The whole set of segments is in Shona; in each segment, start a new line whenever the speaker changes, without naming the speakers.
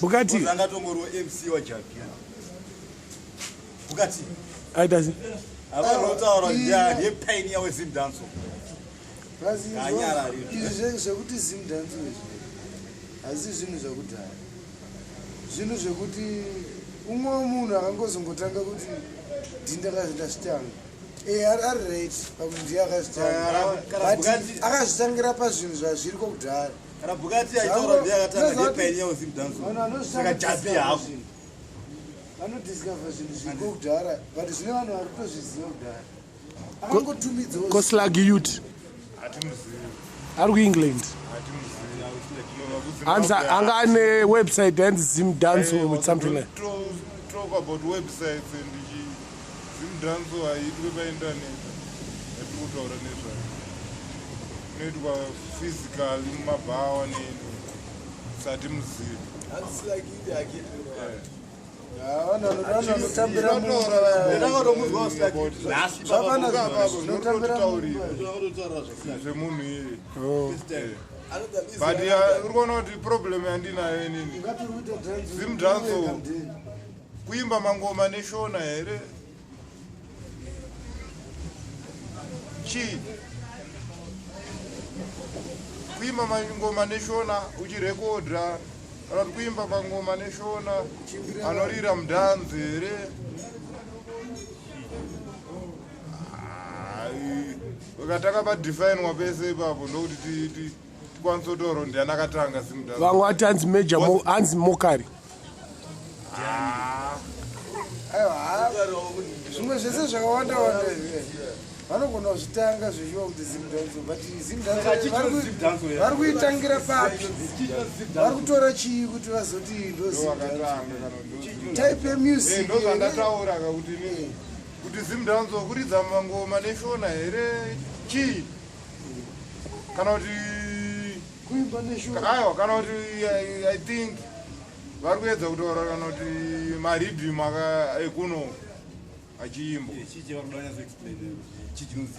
Bugatti.
Zangatongoro MC wa Japan. Bugatti.
Aitazi.
Abarota ya ye pioneer we Zim dance.
Basi izvo zvekuti Zim dance asi zvinhu zvekudhaya. Zvinhu zvekuti umwe munhu akangozongotanga kuti ndindakazvitanga. Ari right pakuti ndiye akazvitanga. Akazvitangira pazvinhu zvazviri kudhaya.
Kana Bugatti aitora ndiye akatanga ye pioneer we Zim dance. Saka Jabi hapo.
Vanodiscover zvinhu zviri kudhara but zvine vanhu vari kutozviziva kudhara akangotumidza
Koslag youth ari kuEngland anga ane website and Zim dance with something like
talk about websites and Zim dance haitwe painternet yatikutaura nezvayo inoitwa physical mumabhawa neni sati muzivi zvemunhu iri but uri kuona kuti problem yandinayo inini Zim dance kuimba mangoma neshona here chii kuimba mangoma neshona uchirekodha kana kuti kuimba mangoma neshona anorira mudhanzi here ukataka padefine pese ipapo ndokuti tikwanise kutaura ndiani akatanga simudhanzi
vamwe vati hanzi Major hanzi Mokari
zvimwe zvese zvakawanda wanda vanogona kuzvitanga zvichiva kuti Zim dance but Zim dance vari kuitangira papi vari kutora chii kuti vazoti ndo type yemusic
ndozvandataura kuti Zim dance kuridza mangoma neshona here chii kana kuti
kuimba neshona
aiwa kana kuti I think vari kuedza kutaura kana kuti maridhim ekuno achiimba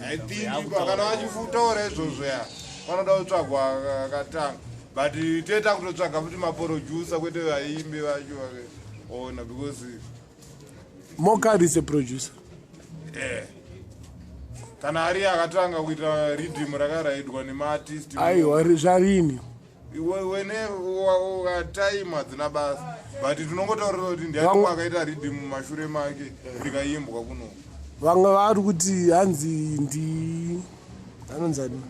I think kana vachifutaura izvozvo ya vanoda kutsvagwa akatanga but toita kutotsvaga kuti maproducer kwete vaimbi vacho ona because
Mokari is a producer
kana ari akatanga kuita rhythm rakaraidwa nemaartist
aiwa zvarini
wene wakataima dzina basa but tinongotaurira kuti ndiani akaita rhythm mumashure make rikaimbwa kuno
vamwe vari kuti hanzi ndi anonzani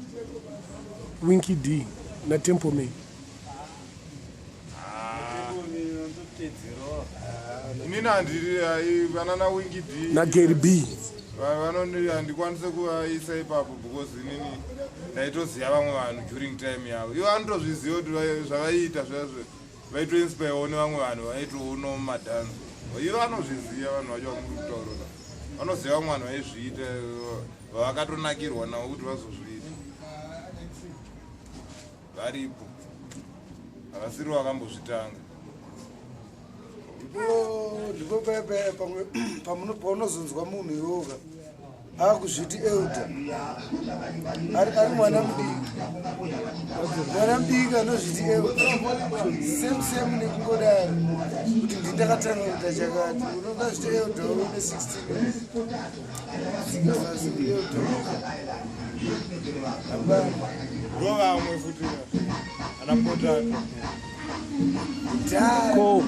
Winky D naTempo Man
inini handiri vanana Winky D
naGary B
handikwanise kuvaisa ipapo because inini ndaitoziva vamwe vanhu during time yavo ivo vanotozviziva kuti zvavaiita zvazvo vaitoinspirewo nevamwe vanhu vaitoono mumadhanzi ivo vanozviziva vanhu vacho vamuri kutaura vanoziva vamwe vanhu vaizviita vavakatonakirwa navo kuti vazozviita varipo havasiri vakambozvitanga
ndipo paunozonzwa munhu iwoga akuzviti elder ari mwana mudiki anozviti elder same nekungodaro kuti ndindakatanga kuita chakati unongazviti elder une 16
ndo vamwe futi anapotana
ko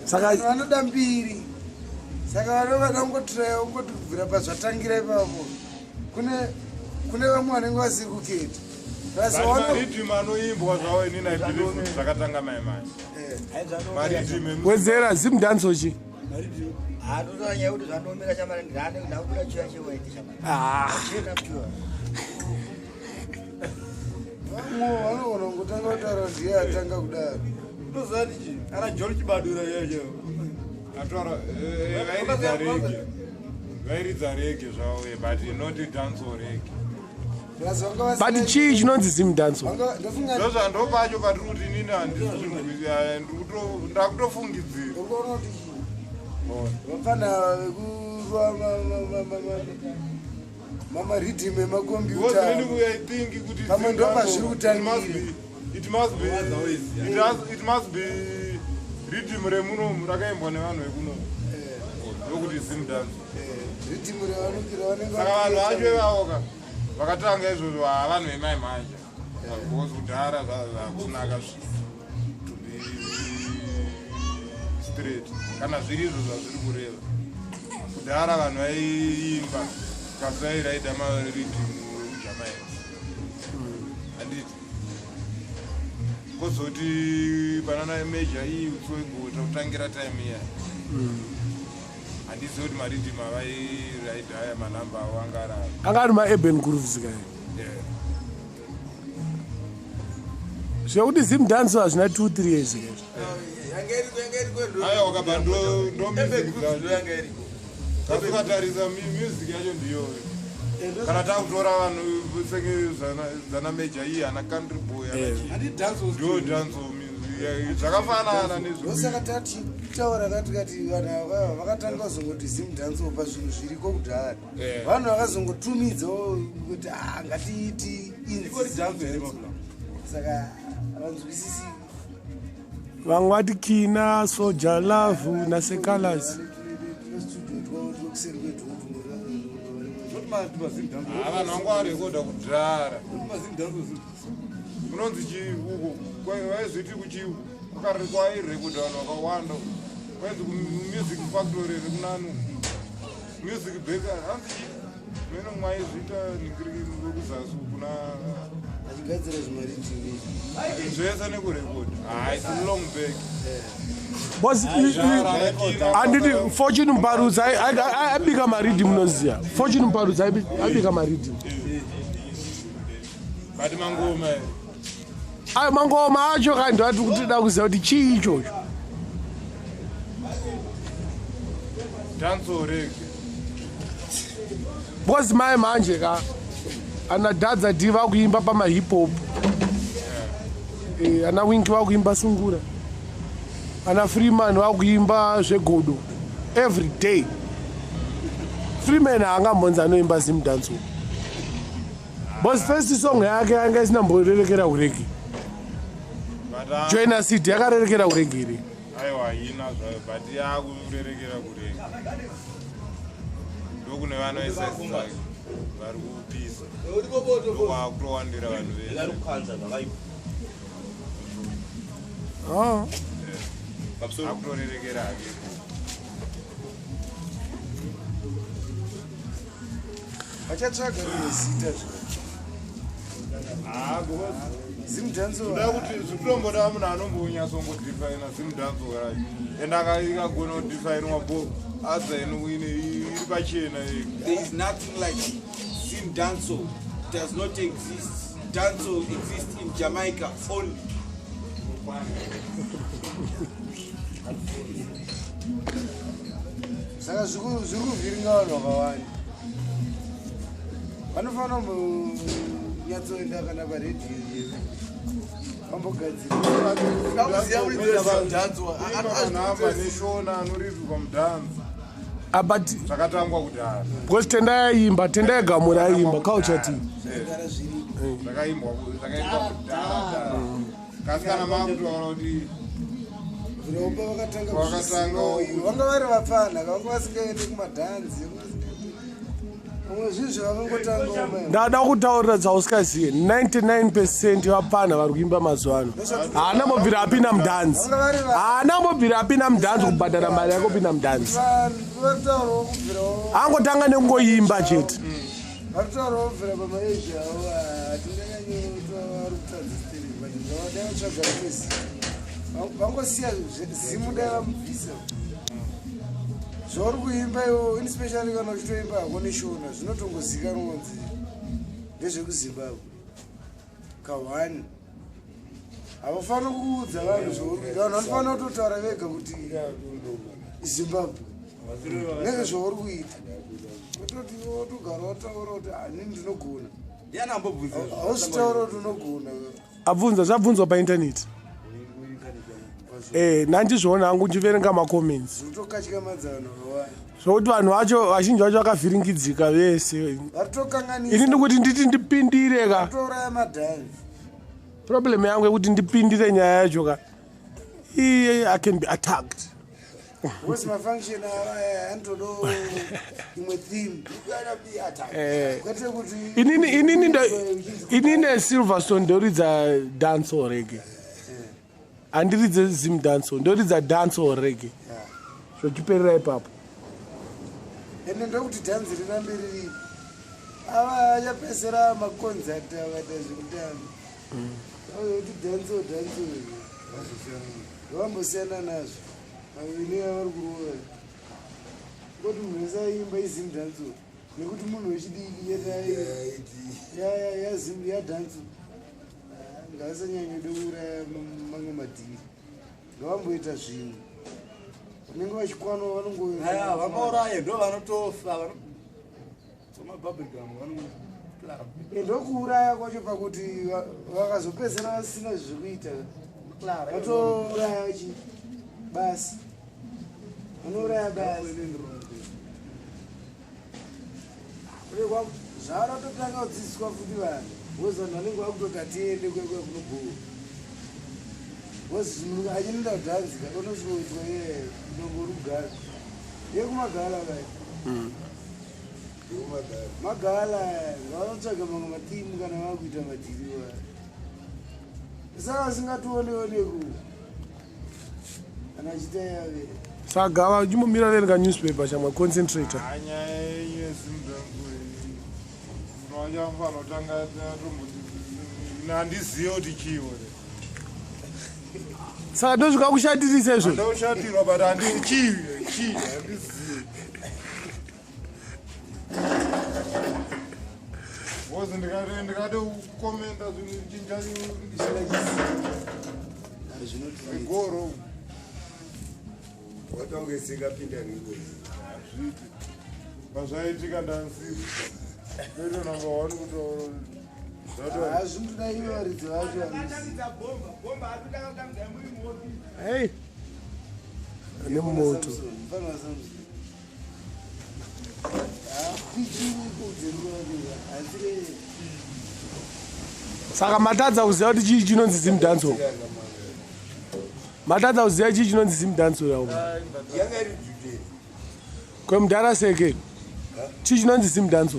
saka vanoda mbiri saka vanovada kungotiraya ungoti kubvira pazvatangira ipapo kune vamwe vanenge vasiri kuketa
maridhim anoimbwa zvavo inini aibhilive zvakatanga maimai maridhim
wedzera Zim dance ochi
handotanya kuti zvandomira chamara ndakuda chiya chewaiti chamara
vanogona kungotanga kutaura ndiye atanga kudaro
Ndozati chi ara John Chibadura yeyo
atora vairidza rege zvavo but not dance rege
but chii chinonzi Zim dance
ndozvando pacho patiri kuti inini handisi ndakutofungidzira
vapfana vekurwa mamaridhimu emakombiyuta pamwe ndo pazviri kutangira
it must be ridhimu remunomu rakaimbwa nevanhu vekunomu ndokuti zim dance
ridhimu revanokira
saka vanhu vacho ivavoka vakatanga izvozvo havanhu vemaimanja because kudhara zvakunaka to be straight kana zviri izvo zvazviri kureva kudhara vanhu vaiimba kasairaida maridhimu ejamaica handiti kozoti banana meja iyi utswegota kutangira time iya handizivi kuti maridhimu avairaida aya manhamba avo
angari maurban grooves kai zvekuti zim dance hazvina 2-3 years
aiwa kaba ndo kasikatarisa music yacho ndiyo kana takutora vanhu senge zana meja iyi ana country boy ndo dance zvakafanana
nezvosaka tatitaura katikati vanhu ava vakatanga kuzongoti zim dance pa zvinhu zviriko kudhara vanhu vakazongotumidzawo kuti ngatiiti saka avanzwisisi
vamwe vati kina soja love nasecolors
vanhu vangu varekoda kudhara kunonzi chiuko vaizviti kuchiu kwairekoda vanhu vakawanda kwainzi kumusic factory rekunanu music baker hanzi mene mwaizvita ningirikuzasi kuna
achigadzira zvimaridhimu
zvese nekurekoda haisi long back
handiti fortune mbarudzi aibika maridhimu munoziya fortune mbarudzi aibika maridhimu
bati mangoma
mangoma acho kandi vati kuti da kuziva kuti chii ichocho
dansorege
because mai manje ka ana dadza d vakuimba pamahip hop ana winki vakuimba sungura ana freeman vakuimba zvegodo every day freeman haangambonzi anoimba zim dance because first song yake yanga isina mborerekera uregi joina city yakarerekera uregi iri
aiwa haina zvayo but yakurerekera kuregi ndokune vana vesaisi dzake vari kupisa ndokwaakutowandira vanhu vese akutorerekera hake
vachatsvaga rimwe zita
zimdansoda kuti zvitomboda munhu anombonyasongodhifaina zimdanso karacho ende akagona kudhifainwa bo azainoine iri pachena
there is nothing like zim danso does not exist. Danso exists in Jamaica only.
Saka zviri kuvhiringa vanhu vakawanda vanofanira kunyatsoenda kana paredhiyo
vambogadziraamba neshona anorirwa mudhanza
abati
zvakatangwa kudhara
because tenda yaimba tenda yagamura yaimba kauchati
zvakaimbwa kudhara kasi kana makuti vakaona kuti
viromba vakatanga vanga vari vapfana vanga vasingaendi kumadhanzi umwe zvinhu zvavakangotanga
ndada kutaurira dzausingazive 99% vapfana vari kuimba mazuva ano haana mbobvira apinda mudhanzi haana mbobvira apinda mudhanzi kubhadhara mari yako pinda mudhanzi
varitaurawo kubvirawo
angotanga nekungoimba chete
varitaurawo kubvira pamaeji avo hatindanyanyovari kutranzisteri vadavatsvaga rimwezi vangosiya zimuda vamubvisa zvauri kuimba iwo inespecially kana uchitoimba hako neshona zvinotongozikanwa kunzi ndezvekuzimbabwe ka1 havafanira kuudza vanhu zvauri kuita vanhu vanofanira kutotaura vega kuti zimbabwe nenge zvauri kuita ototi otogara wataura kuti ani ndinogona hausitaura kuti unogona
abvunza zvabvunzwa paintaneti nandizviona hangu ndiverenga macomments
zvotokatya madzano wawani
zvokuti vanhu vacho vazhinji vacho vakavhiringidzika vese
varitokanganisa
ini ndikuti nditi ndipindire ka
toraya madhani
problem yangu yekuti ndipindire nyaya yacho ka I can be attacked
wose mafunction antodo imwe theme kwete kuti
inini nesilverstone ndoridza dance rege handiridze zim dance ndoridza dance rege zvochiperera ipapo
ende ndokuti dhanzi rirambe riripo ava achapesera makonzert avaita zvekutamba kuti dhanso vambosiyana nazvo ine vari kurova kuti munhu wese aimba izim dhanso nekuti munhu wechidiki yadhanso ngaasanyanye douraya mamwe madhiri ngavamboita zvimwe vanenge vachikwanwa
vanouraya ndo vanotofa
ndokuuraya kwacho pakuti vakazopedzera vasina zvekuita vatouraya chi basi vanouraya basi zvavanototanga kudzidziswa futi vanhu vozi vanhu vanenge vakutoti hatiende kunobhuwa vozi achinenda kudhanzika unosvikoitwa nongorugara yekumagala vai magala vanotsvaga mamwe matimu kana vakuita madhiriwa saka vasingationeoneku kana achita yave
saka vachimomira verenga newspaper chamwa concentrator
nyaya yesimudhangu unoachamfanotanga handizive kuti chiwo
saka ndosvika kushatirisa izvo
ndoshatirwa but handii handizive bcause ndikade kukomenda zvinogoro
watongesingapinda ringozi
pazvaitika ndansiva ito number 1 kutaura
hazvindoda ivo varidzi vacho
hei ane moto saka matadza kuziva kuti chii chinonzi zimdanso matadza kuziva chii chinonzi zimdanso yao kwemudhara seke chii chinonzi zimdanso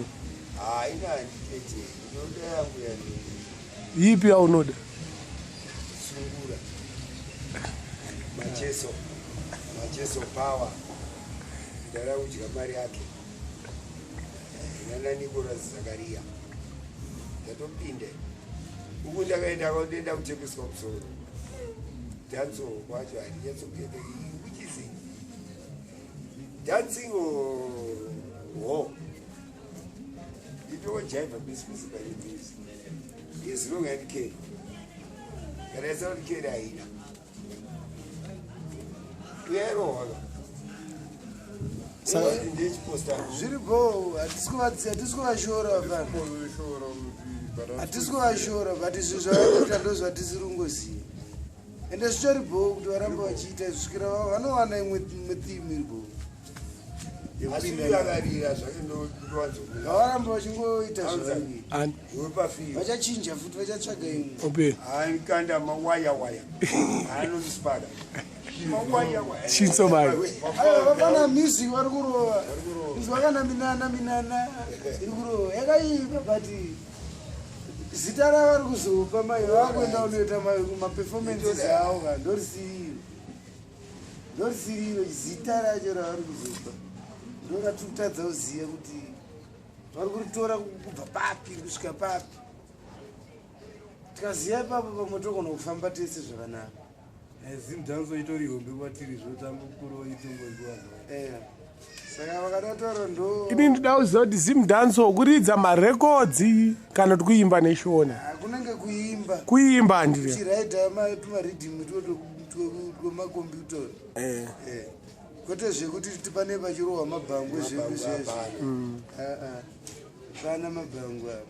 yipi yaunoda
macheso power ndara udya mari yake nana Nicholas Zakaria ndatopinde uku ndakaenda kwaenda kuchekeswa musoro dhanso kwacho harinyatsokuenda uchizi dancing ho itojiva business is long and care kana yasauri care haina uyarohaka zviripo hatisi kuvashora hatisi kuvashora but izvo zvavakuita ndo zvatisiri kungoziva ende zvitoribo kuti varamba vachiita zvisvikira vanowana imwe theme iribo vavaramba vachingoita vachachinja futi vachatsvaga imwe
aikanda mawayawaya anozispada
vakana music vari kurova vakana minana iri kurova yakaipa but zita ravari kuzopa mai vakuenda unoita maperformances avo ka ndorisiriro zita racho ravari kuzopa ndoratotadza kuziva kuti vari kuritora kubva papi kusvika papi tikaziva ipapo pamwe togona kufamba tese zvakanaka
zimdanso itori hombe kwatiri zvotamba kukuro itongoiwa
saka vakadataura ndo
ini ndida kuziva kuti zimdanso kuridza marekodzi kana kuti kuimba neshona
kunenge
kuimba handiri
chiraidha tumaridhimu twemakombiyuta kwete zvekuti tipane pachirohwa mabhangu ezvedu zvezvo pana mabhangu avo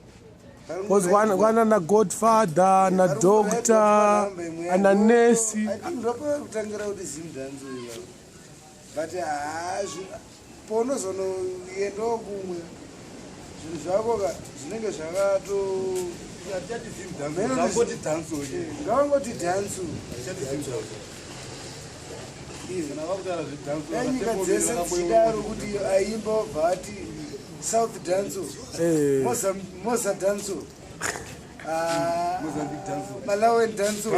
Because one na Godfather, na Doctor, ana Nesi.
Ndopa kutangira kuti zimdanzo iwa. But pono zono yendo kumwe. Zvinhu zvako ka zvinenge zvakato
atati zimdanzo ngangoti danso ye
ngangoti danso
atati zimdanzo izina vakutara zvidanso
nyika dzese dzidaro kuti aimba vati South danso Moza danso
Mozambique danso
Malawi danso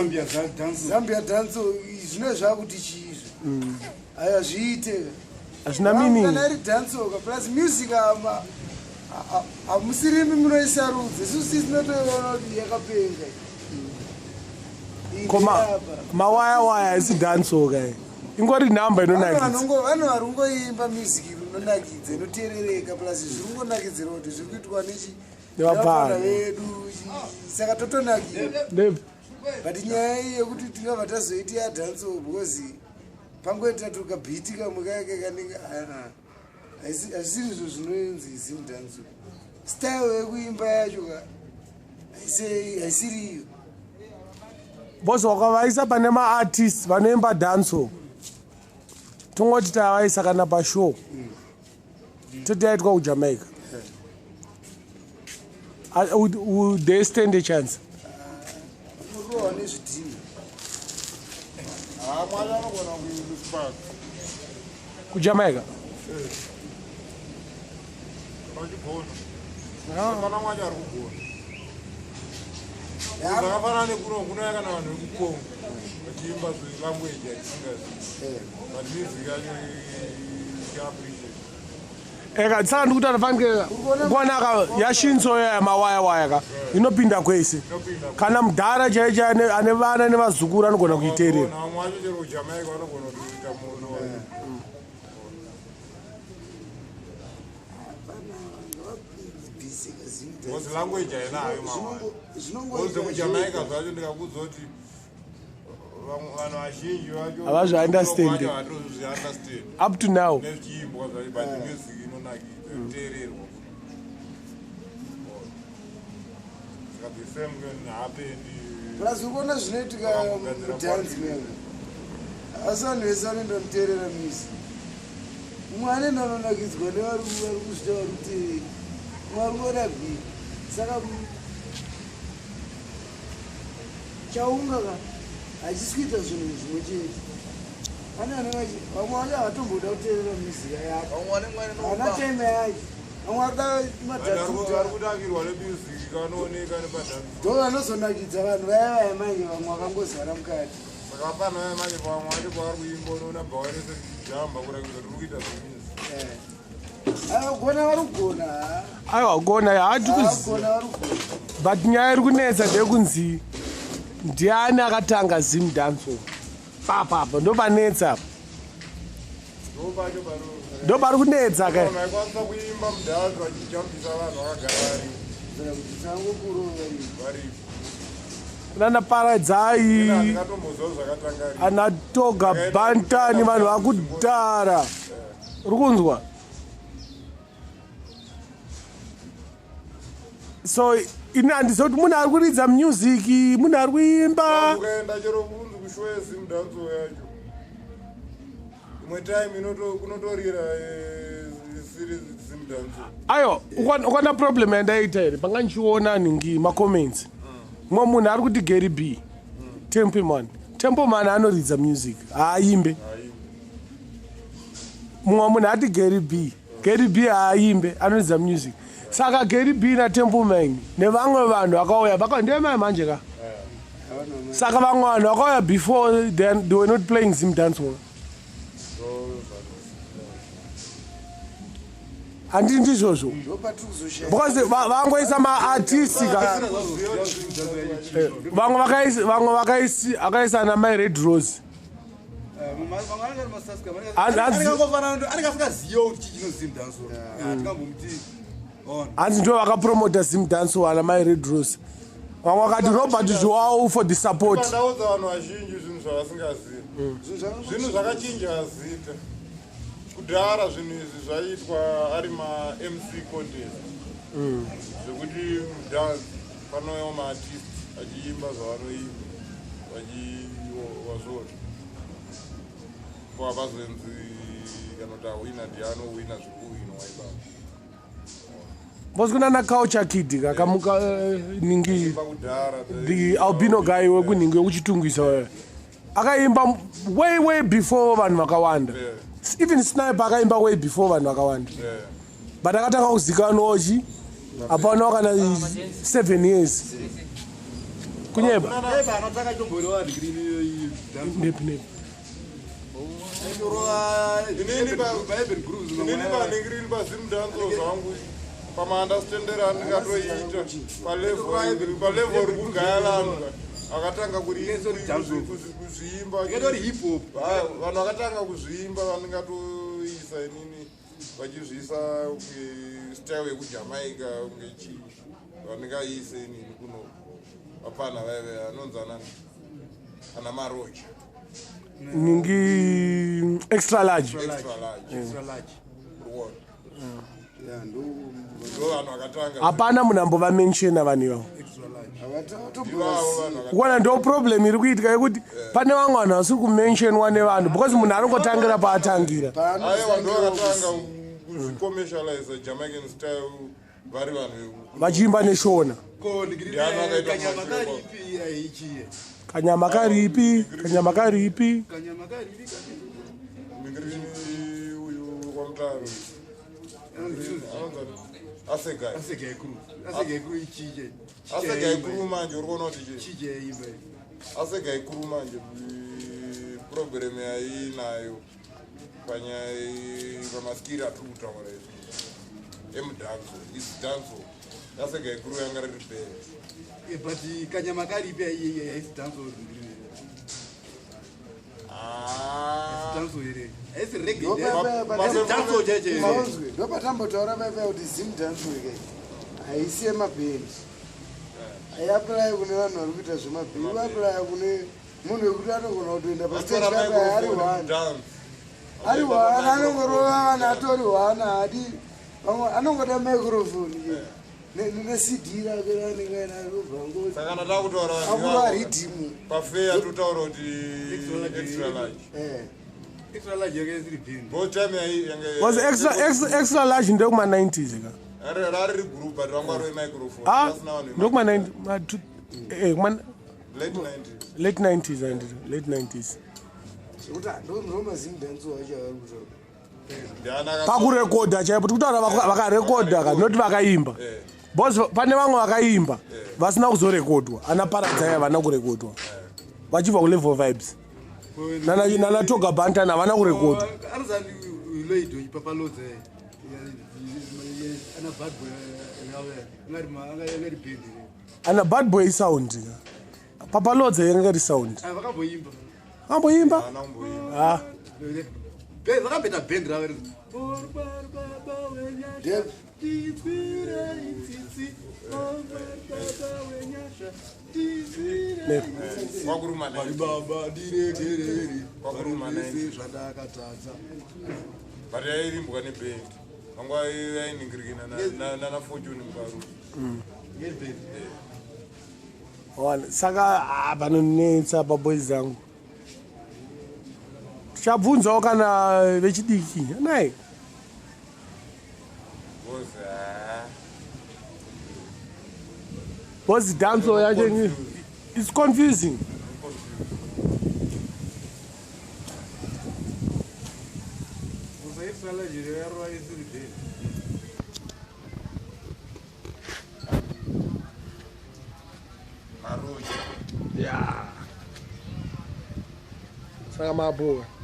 Zambia
danso zvino zvakuti chizvo aya zviite
Azvina meaning.
Kana iri danso ka plus music amusirimi munoisarudze isusu tinotoiona kuti yakapenga
Koma mawaya isi danso kai. Ingori number inonakidza.
Vanhu vari kungoimba music inonakidza inoteerereka plus zviri kungonakidzira kuti zviri kuitwa nevafana vedu saka totonakira but nyaya yekuti tingabva tazoiti yadanso because pangoita tukabhiti kamwe kake kanenge haisiri izvo zvinonzi zimdanso style yekuimba yacho ka haisiri iyo
Boss wakavaisa pane ma-artists vanoimba danso tongoti tavaisa kana pashow toti yaitwa kuJamaica would they stand a chance?
unokuwa nezvidhina
Mwari anogona kuspaka
kuJamaica
vachigona kana mwacho ari kugona zvakafanana nekuno kunouya kana vanhu vekukongo vachiimba zvelanguage yatisingazivi but music yacho ichiappreciate
saka ndikuti anafanike kuonaka yashinso yamawaya ka inopinda kwese kana mudhara chaicho ane vana nevazukuru anogona kuiteerera
vamwe vacho chero kuJamaica vanogona kutoita muno because language hainayo mawaya kuJamaica zvacho ndikakudza kuti vanhu vazhinji vacho
havazviunderstand up to now
nezvichiimbwa zvacho but music inonakidza inoteererwa saka the same happened
plus ukuona zvinoitika mudhansi mene asi vanhu vese vanondomuteerera music mumwe anenda anonakidzwa nevari kuzvita vari kuteerera mwari kuona bhii saka chaunga ka hachisikuita zvinhu zvimwe chete pane vamwe vacho havatomboda kuteerera music yacho hana time yacho vamwe varida
kutakirwa nemusic kanooneka nepadhansi
ndo vanozonakidza vanhu vaya vaya manje vamwe vakangozara mukati
saka vapana vaya manje vamwe vacho pavari kuimba unoona bhawarese jamba kurakidza kuti uri kuita zvemusic
gona vari kugona
aiwa kugona hati
gona vari kugona
but nyaya iri kunetsa ndekunzi ndiani akatanga zimdanso papapa ndopanetsa ndo pari kunetsa kai
aikwanisa kuimba mudhansi vachijambisa vanhu vakagara
kuti tangokurova
varipo
nana paradzai
handikatomboziva zvakatanga
anatoga bantani vanhu vakudhara uri kunzwa so ini handisi kuti munhu ari kuridza music munhu ari kuimba
ukaenda chero kunzi kushow yezimdanso yacho imwe time kunotorira zimdanso
aiwa ukwana problem yandaita here panga ndichiona ningi macomments mumwe munhu ari kuti Gary B Templeman anoridza music haaimbe mumwe munhu ati Gary B haaimbe anoridza music saka Gary B naTempleman nevamwe vanhu vakauya ndemai manje ka saka vamwe vanhu vakauya before they were not playing zimdanso handi ndizvozvo because vangoisa maartisti ka vamwe vakaisa na my Red Rose hanzi ndo vakapromota zimdanso ana my Red Rose vamwe vakati Robert Joao for the support
ndaudza vanhu vazhinji zvinhu zvavasingazivi zvinhu zvakachinja zita kudhara zvinhu izvi zvaiitwa ari ma MC contest zvekuti panouyawo maartist achiimba zvavanoimba vazvoti ko hapazonzi kana kuti ahwina ndianowina zvekuwinwa ibaba
Boss kuna culture kid kakamuka ningi the albino guy wekuningi wekuchitungisa wewe akaimba way before vanhu vakawanda even Sniper akaimba way before vanhu vakawanda but akatanga kuzikanwa ochi apana kana 7 years kunyeba
anotaka chomborewa degree
nepi
inini vaningiriri pazimudhanzo zvangu pamaandastendera andingatoita palevhel rekugaya vanhu akatanga kuzviimba vanhu vakatanga kuzviimba vandingatoisa inini vachizviisa style yekujamaica unge vandingaise inini kuno vapana vaive anonzi ana maroja
ningi extra large hapana munhu ambova mentiona vanhu ivavo kuona ndo problem iri kuitika yekuti pane vamwe vanhu vasiri kumentionwa nevanhu because munhu anongotangira paatangira
aiwa ndo vakatanga kuzvicommercialize Jamaican style vari vanhu
vachiimba neshona kanyama karipi
uyu kwamutaro asegai kuru manje uri kuona kuti asegai kuru manje problem yainayo panyaya pamaskiri atiri kutaura emudhanzo izidhanzo asegai kuru yanga riri bere
but kanyama karipi haisi dhanzo dhanzo here haisi regedhanzo cheche
ndopatambotaura vaiva kuti zimudhanzo ke haisi yemabhendi aiaplaya kune vanhu vari kuita zvemabhendi vaplaya kune munhu wekuti anogona kutoenda pastage aplaya ari one anongorova vanhu atori one hadi vamwe anongoda microphone necd rake ranenge
sakana takutaura
ridhimu
pafeya totaura kuti extra large
extra large yake isiri bhendi
botime
was extra large ndekuma-90s ka
rari group but vanga rove microphone
ndokuma
late 90s
late 90s
zvekuti ndomazimudhanzo wacho avari kutaura
pakurekodha chaipo tikutaura vakarekodha ka noti vakaimba bcause pane vamwe vakaimba vasina kuzorekodwa ana paradzai havana kurekodwa vachibva kulevel vibes nanatoga bantan havana kurekodwa
anozaniloido ipapalodze ana bad boy ngari bhendi
ana bad boy sound papalodze yanga iri sound
vakamboimba
amboimba
vakambeta bhendi ravo baba ndiregereri zvandakatadza
but yairimbwa nebhendi vangwa yainingirikina nanafortune mukaru
saka vanonetsa paboys zangu tichabvunzawo kana vechidiki nai bcause danso yacho it's confusing saka maboka